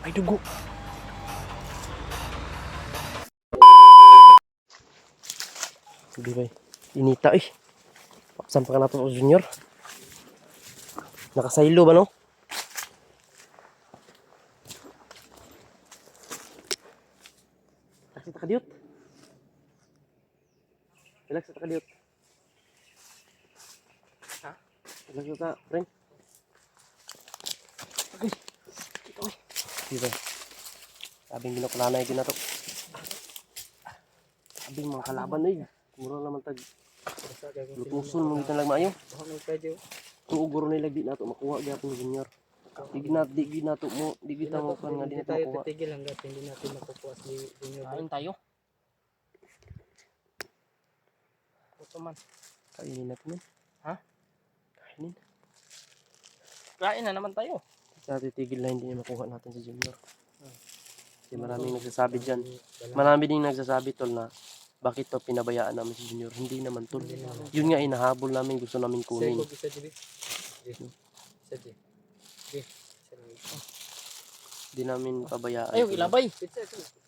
May dugo. Hindi ba? Inita eh. Paksan pa ka na ito, Junior. Nakasaylo ba, no? Relax ka diyot. Relax ka diyot. Ha? Relax ka, friend. Okay. Ito eh. Diba? Sabing binukulanay din na ito. Sabing mga kalaban eh. Mura naman tag. Lutuson mo kita lang maayo. Tuuguro nila di nato makuha gyapon Junior. Di nato mo, di kita mo kan nga di nato makuha. Titigil hangga't hindi natin makukuha si Junior. Kain tayo. Ito man. Kainin natin. Ha? Kainin. Kain na naman tayo. Sa titigil na hindi niya makuha natin si Junior. Kasi maraming nagsasabi dyan. Marami ding nagsasabi tol na bakit to pinabayaan namin si Junior. Hindi naman tol. Yun nga inahabol namin, gusto namin kunin. Hindi namin pabayaan. Ayaw, ilabay.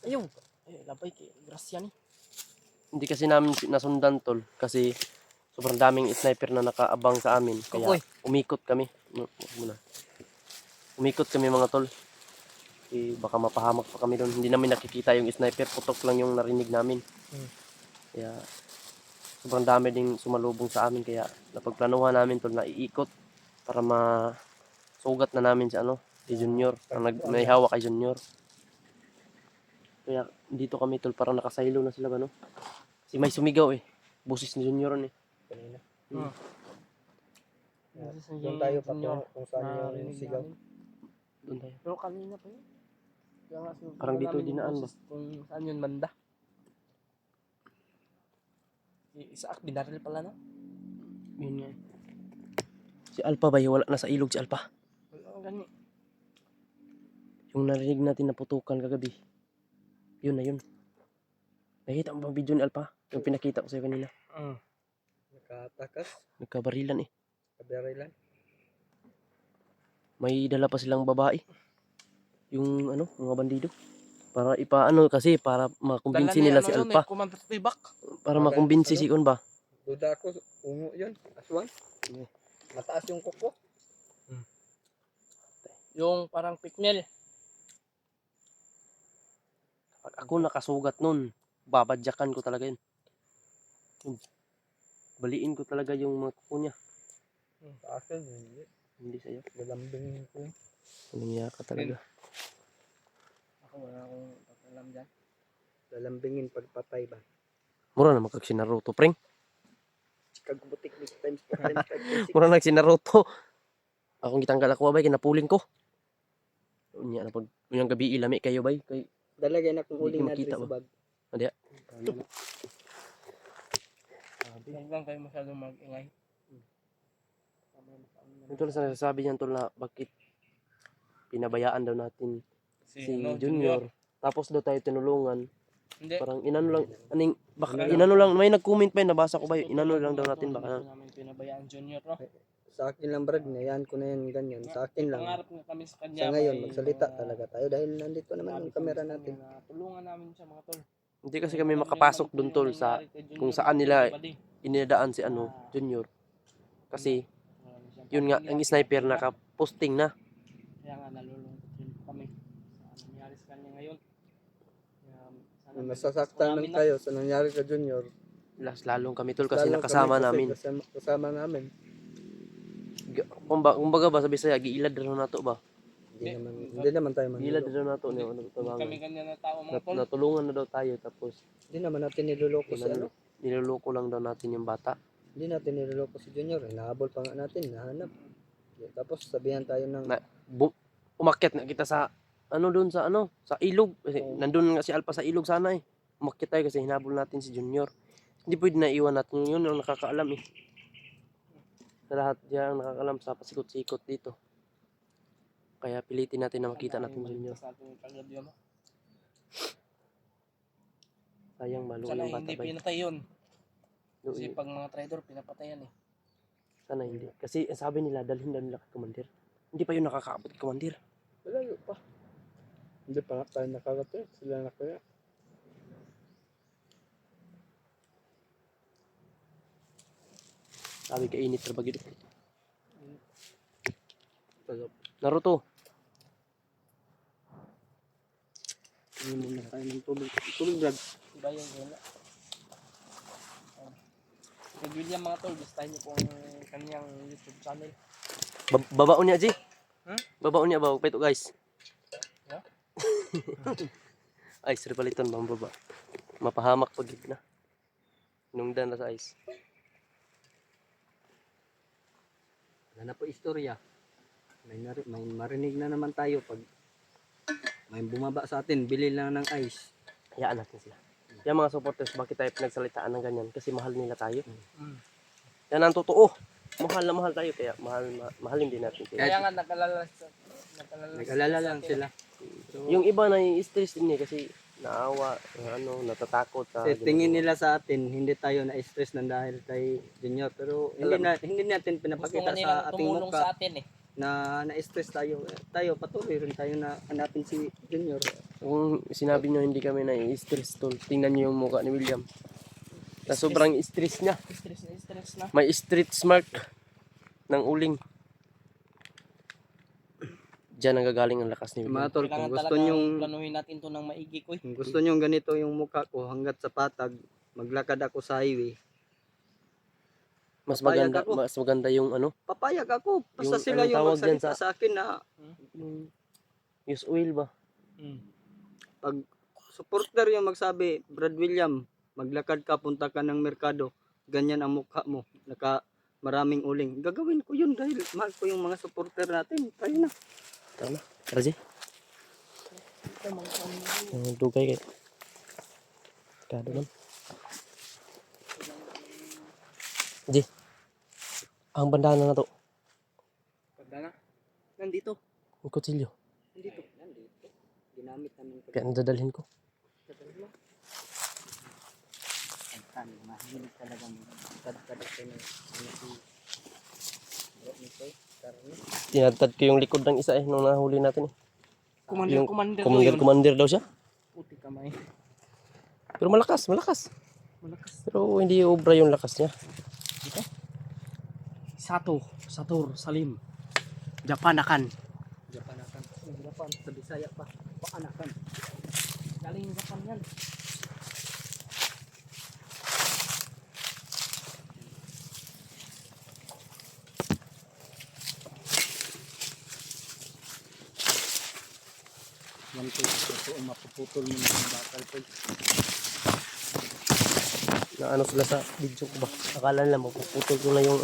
Ayaw. Ilabay kay Gracia ni. Hindi kasi namin nasundan tol. Kasi sobrang daming sniper na nakaabang sa amin. Kaya umikot kami. Umikot kami mga tol. Baka mapahamak pa kami doon. Hindi namin nakikita yung sniper. Putok lang yung narinig namin. Kaya sobrang dami ding sumalubong sa amin. Kaya napagplanuhan namin tol na iikot para masugat na namin si Junior. May hawak kay Junior. Kaya dito kami tol parang nakasaylo na sila ba no? Kasi may sumigaw eh. Busis ni Junior eh. Kanina. Doon tayo pa kung saan yung sigaw. Doon tayo. Pero kanina pa yun. Parang dito dinaan ba? Kung saan yun banda. Isa binaril pala no? Yun nga. Si Alpha ba? Wala na sa ilog si Alpha. Gani. Yung narinig natin na putukan kagabi. Yun na yun. Nakita mo ba video ni Alpha? Yung pinakita ko sa'yo kanina. Nakatakas. Nagkabarilan eh. Kabarilan. May dala pa silang babae. Yung mga bandido. Para kasi para makumbinsi nila si Alpha. Para makumbinsi si On ba? Duda ako, ungo yun. Aswang. Mataas yung kuko. Yung parang pikmel. Pag ako nakasugat nun, babadyakan ko talaga yun. Baliin ko talaga yung mga kuko niya. Sa akin, hindi. Hindi sa'yo. Lalambing ko. Anong ka talaga. Ako wala akong pag-alam dyan. Lalambingin pagpatay ba? Mura na magkag si Naruto, preng. Kagbutik this times 4 Mura na si Naruto. Akong gitanggal ako bay, kinapuling ko. Unya na pag yung gabi ilami kayo bay. Kay dalagay na kung uling na makita sa bag. Adi. Huwag lang kayo masyadong mag-ingay. Ito lang sa nasasabi niyan tol na bakit pinabayaan daw natin si Junior. Tapos daw tayo tinulungan. Hindi. Parang inano lang may nag-comment pa yun, nabasa ko ba yun, inano lang daw natin baka namin pinabayaan Junior no. Sa akin lang brad, nayaan ko na yan ganyan. Sa akin lang. Pangarap nga kami sa kanya. Sa ngayon, magsalita talaga tayo dahil nandito naman yung camera natin. Tulungan namin siya mga tol. hindi kasi kami makapasok doon tol sa kung saan nila inidaan si Junior. Kasi yun nga ang sniper naka-posting na. Kaya nga nalulungkot din kami sa nangyari sa kanya ngayon. Kung nasasaktan lang tayo sa nangyari sa Junior. Lalong kami tol kasi nakasama namin. Kasama namin. Kumbaga ba sabi saya giilad daw nato ba? Hindi naman tayo Giilad manluloko. daw nato ni kami ganyan na tao mga tol. natulungan na daw tayo tapos Hindi naman natin niloloko si niloloko lang daw natin yung bata. Hindi natin niloloko si Junior. Hinahabol pa nga natin, nahanap. Tapos sabihan tayo ng Umakyat na kita sa doon sa sa ilog kasi nandun nga si Alpha sa ilog sana eh. Umakyat tayo kasi hinabol natin si Junior. Hindi pwede na iwan natin yun ang nakakaalam eh. Sa lahat diyan ang nakakaalam sa pasikot-sikot dito. Kaya pilitin natin na makita natin Junior. Sayang malo Sana yung bata hindi ba. pinatay yun. Kasi pag mga traidor pinapatayan eh. Sana hindi. Kasi sabi nila dalhin daw nila kay Commander. Hindi pa yun nakakaabot kay Commander. malayo pa. Hindi pa tayo nakarating. Sila na kaya. Sabi ka init ra bagid. Sarap. Naruto. Hindi muna tayo ng tubig. Tubig brad. Diba yung wala? Kay William mga tol, gustahin niyo po ang kanyang YouTube channel. Babaon niya, Ji. Hmm? Babaon niya ba? Huwag pa ito, guys. Yeah? Ice, repaliton ba ang baba? Mapahamak pag na. Nungdan na sa ice. Wala na po istorya. May marinig na naman tayo pag may bumaba sa atin, bili lang ng ice. Hayaan natin sila. Yan mga supporters, bakit tayo pinagsalitaan ng ganyan? Kasi mahal nila tayo. Yan ang totoo. Mahal na mahal tayo, kaya mahalin din natin. Kaya nga nakalala Nag-alala lang sila. Yung iba na stress din kasi naawa, natatakot sa Kasi tingin nila sa atin, hindi tayo na-stress na dahil kay Junior. Pero hindi natin gusto pinapakita nga nilang sa ating tumulong mukha sa atin eh. na na-stress tayo. Tayo, patuloy rin tayo na hanapin si Junior. Kung sinabi nyo hindi kami na-stress tol, tingnan nyo yung mukha ni William. Na sobrang stress niya. Stress na. May stretch mark ng uling. Diyan ang gagaling ang lakas ni William. Mga tol, Kailangan kung gusto talagang nyong planuhin natin to ng maigi ko eh. kung gusto nyong ganito yung mukha ko hanggat sa patag, maglakad ako sa highway. Mas Papayag maganda, ako. mas maganda yung Papayag ako. Basta Yung sila anong yung tawag dyan magsalita sa akin na yung use oil ba? pag supporter yung magsabi, Brad William, maglakad ka, punta ka ng merkado, ganyan ang mukha mo, maraming uling. Gagawin ko yun dahil mahal ko yung mga supporter natin. Tayo na. Tama na. Raji? Dugay kayo. Kado man. Ji. Ang bandana na to. Pagdana. Nandito. Ang kutsilyo. Nandito. Ginamit namin ko. Kaya nadadalhin ko. Mahilig talaga magkadkad ko na Tinadtad ko yung likod ng isa nung nahuli natin Commander, Yung commander, Commander daw siya. Puti kamay. Pero malakas. Malakas. Pero hindi obra yung lakas niya. Satur, Salim. Japanakan. Japanakan. Japan, sa Bisaya pa. Paanakan. Galing Japan yan. Yan po, ito ang mapuputol mo ng bakal po. Na sila sa video ko ba? Akala nila mapuputol ko na yung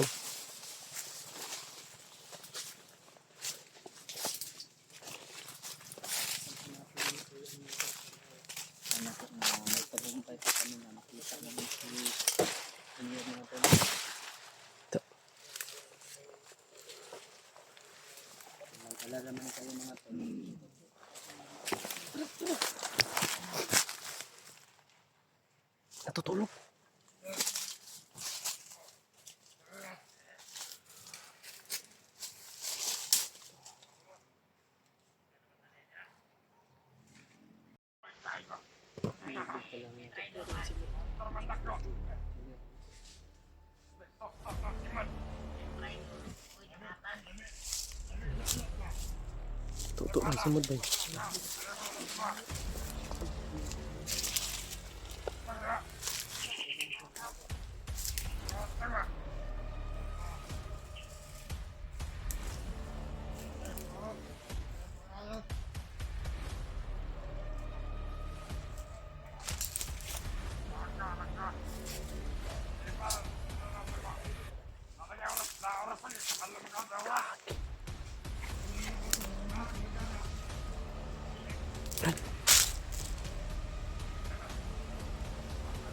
Magtagumpay pa kami na makita namin si Junior natin. Mag-alala man kayo mga tol. natutulog. Tuto ang sumod ba?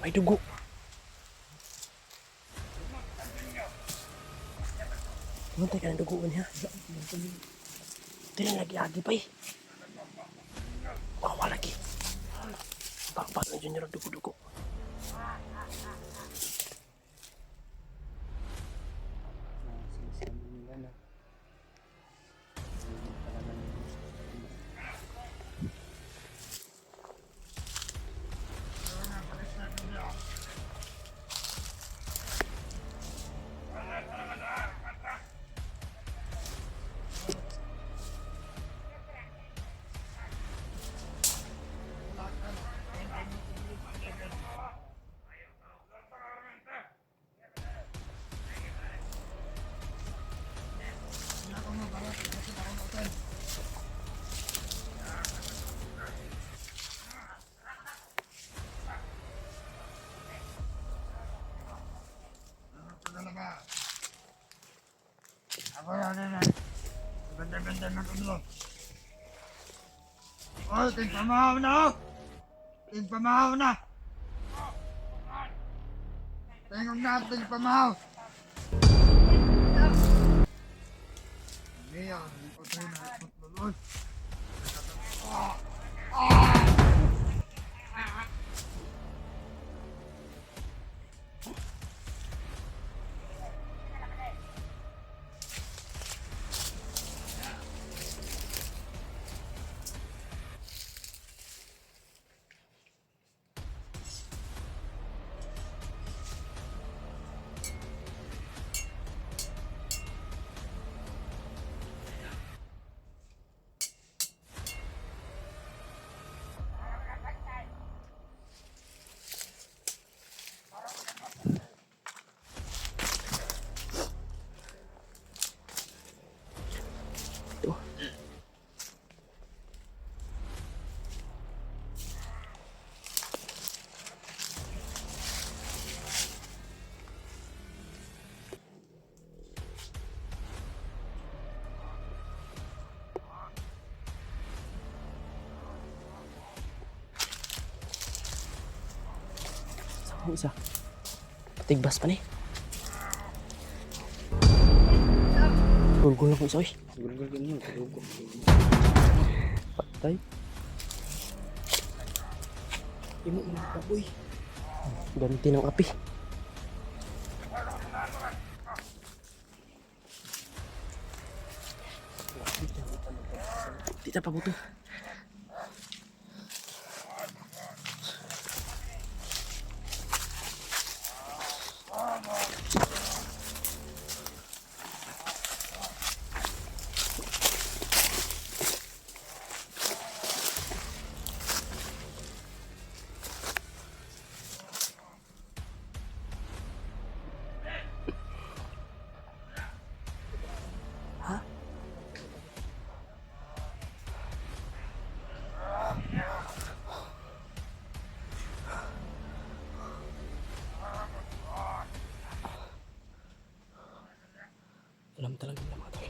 May dugo. Mantay ka ng dugo niya. Dili lagi-agi pa eh. Kawa lagi. Bakbat na dyan yung dugo-dugo. Sinasabi nila na Ako na na. Ganda-ganda na ito. Oh, tingpamahaw na oh! Tingpamahaw na! Tingog na, tingpamahaw! Hindi yan, hindi ko tayo na ipagluloy. Ang isa. Patigbas pa ni. Gulgul lang ko isa oy. Gulgul ganyan, kalugo. Patay. Imo mo baboy. Ganti ng api. Di na pa buto. Alam talaga nila mga tol.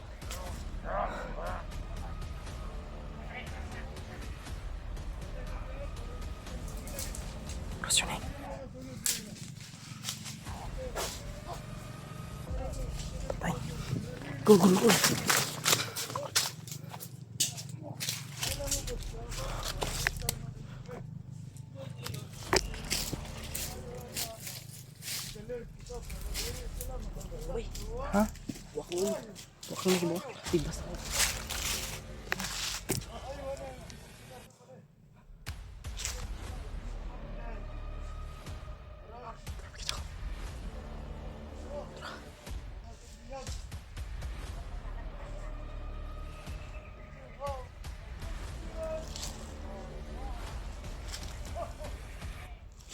Oras yun eh. Patay. Go, go, go. Uy. Ha? Wak mo. Wak mo lagi mo. Tigbas na.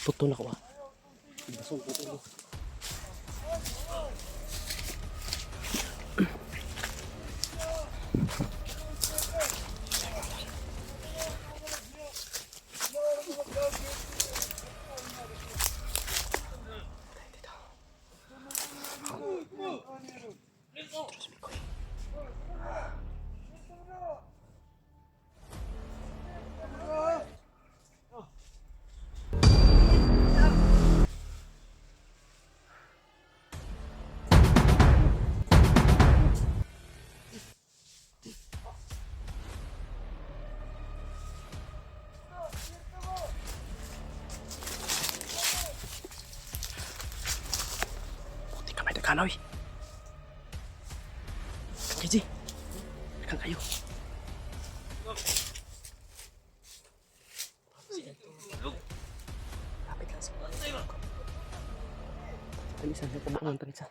Puto na ko ah. Tigbasong puto na. Kanoy. Kiji. Kang kayo. Lapit lang sa. Talisan, nagkabukan ng talisan.